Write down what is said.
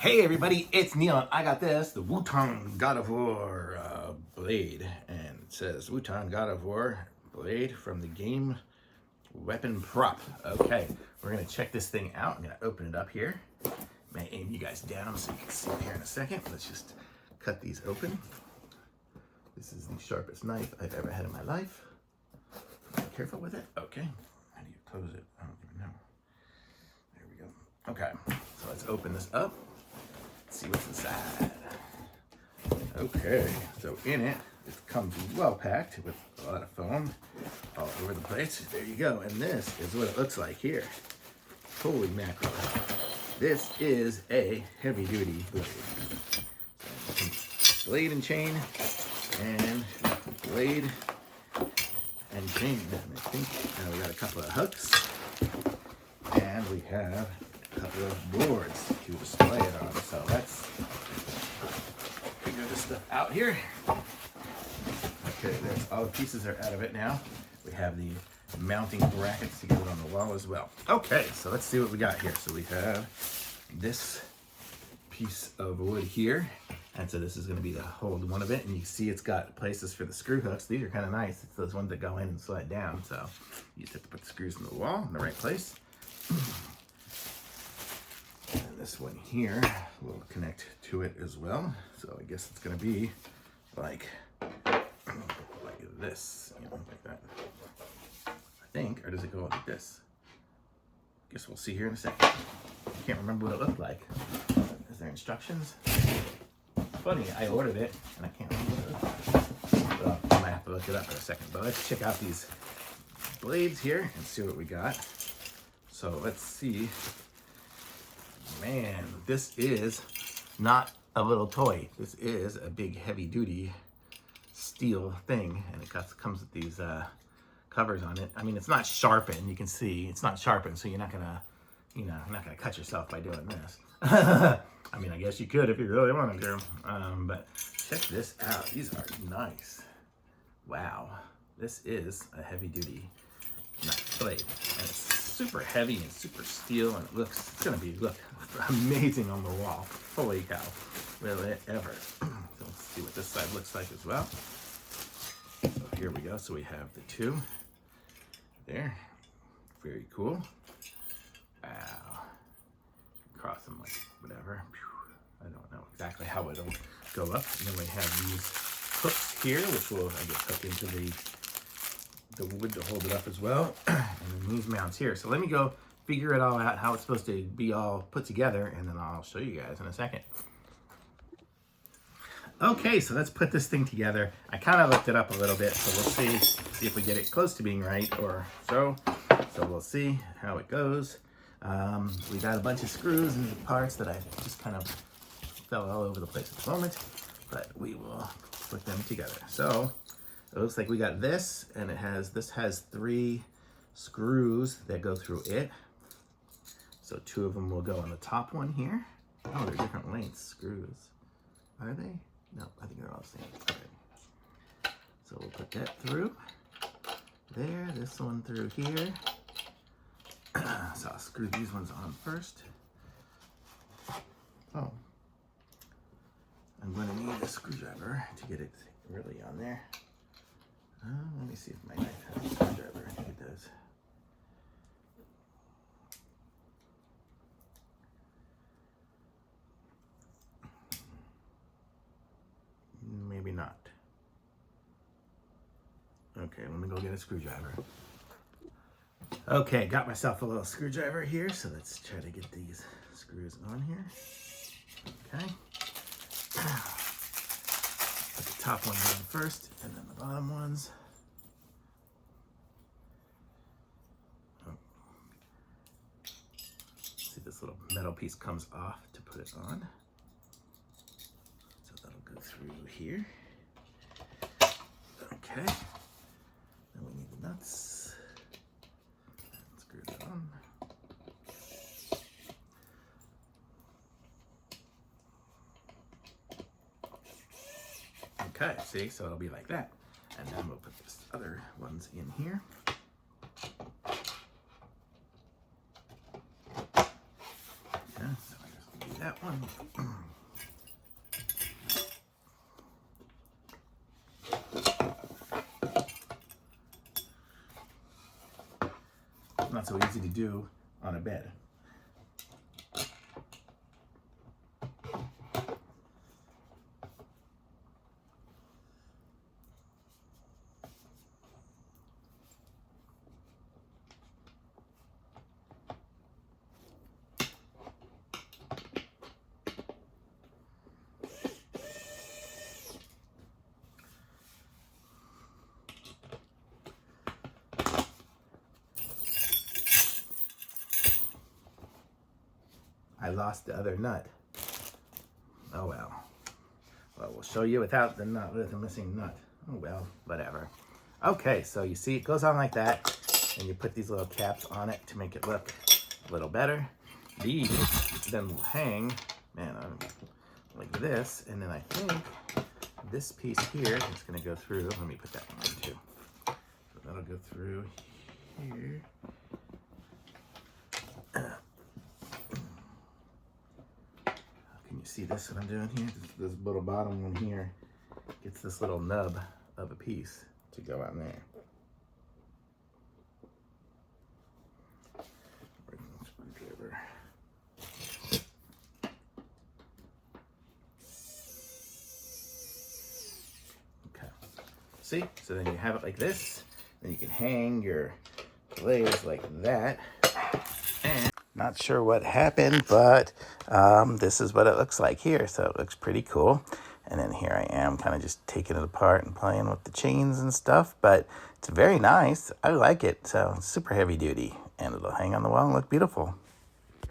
Hey everybody, it's Neon. I got this, the Wuton God of War blade. And it says Wuton God of War blade from the game weapon prop. Okay, we're gonna check this thing out. I'm gonna open it up here. May aim you guys down so you can see it here in a second. Let's just cut these open. This is the sharpest knife I've ever had in my life. Be careful with it. Okay, how do you close it? I don't even know. There we go. Okay, so let's open this up. See what's inside. Okay, so in it comes well packed with a lot of foam all over the place. There you go, and this is what it looks like here. Holy mackerel. This is a heavy duty blade. So blade and chain, and blade and chain. And I think we got a couple of hooks, and we have a couple of boards to display it on. So let's figure this stuff out here. Okay, there's all the pieces are out of it now. We have the mounting brackets to get it on the wall as well. Okay, so let's see what we got here. So we have this piece of wood here. And so this is going to be the hold one of it. And you see it's got places for the screw hooks. These are kind of nice. It's those ones that go in and slide down. So you just have to put the screws in the wall in the right place. And this one here will connect to it as well. So I guess it's going to be like this, you know, like that. I think, or does it go like this? Guess we'll see here in a second. I can't remember what it looked like. Is there instructions? Funny, I ordered it and I can't remember what it looked like. So I might have to look it up in a second. But let's check out these blades here and see what we got. So let's see. Man, this is not a little toy. This is a big heavy duty steel thing, and it comes with these covers on it. I mean, it's not sharpened. You can see it's not sharpened, so you're not gonna, you're not gonna cut yourself by doing this. I mean, I guess you could if you really wanted to. But check this out. These are nice. Wow, this is a heavy duty knife blade, and it's super heavy and super steel, and it's gonna look amazing on the wall. Holy cow, will it ever? So let's see what this side looks like as well. So here we go. So we have the two there. Very cool. Wow. Cross them like whatever. I don't know exactly how it'll go up. And then we have these hooks here, which will, I guess, hook into the wood to hold it up as well. And then these mounts here. So let me go figure it all out, how it's supposed to be all put together, and then I'll show you guys in a second. Okay, so let's put this thing together. I kind of looked it up a little bit, so we'll see if we get it close to being right or so. So we'll see how it goes. We got a bunch of screws and parts that I just kind of fell all over the place at the moment, but we will put them together. So it looks like we got this, and this has 3 screws that go through it. So 2 of them will go on the top one here. Oh, they're different lengths screws. Are they? No, I think they're all the same. Okay. So we'll put that through there, this one through here. So I'll screw these ones on first. Oh. I'm going to need a screwdriver to get it really on there. Let me see if my knife has a screwdriver. I think it does. Maybe not. Okay, let me go get a screwdriver. Okay, got myself a little screwdriver here, so let's try to get these screws on here. Okay. Put the top one on first, and then the bottom ones. Oh. See, this little metal piece comes off to put it on. So that'll go through here. Okay. Then we need the nuts. Screw that on. Okay, see, so it'll be like that. And then we'll put these other ones in here. that one. Not so easy to do on a bed. I lost the other nut. Oh well. Well, we'll show you without the nut, with the missing nut. Oh well, whatever. Okay, so you see it goes on like that, and you put these little caps on it to make it look a little better. These then will hang, man, like this, and then I think this piece here is gonna go through. Let me put that one in too. So that'll go through here. You see this, what I'm doing here? This little bottom one here gets this little nub of a piece to go on there. Screwdriver. Okay. See? So then you have it like this. Then you can hang your blades like that. And not sure what happened, but this is what it looks like here. So it looks pretty cool. And then here I am kind of just taking it apart and playing with the chains and stuff. But it's very nice. I like it. So it's super heavy duty. And it'll hang on the wall and look beautiful.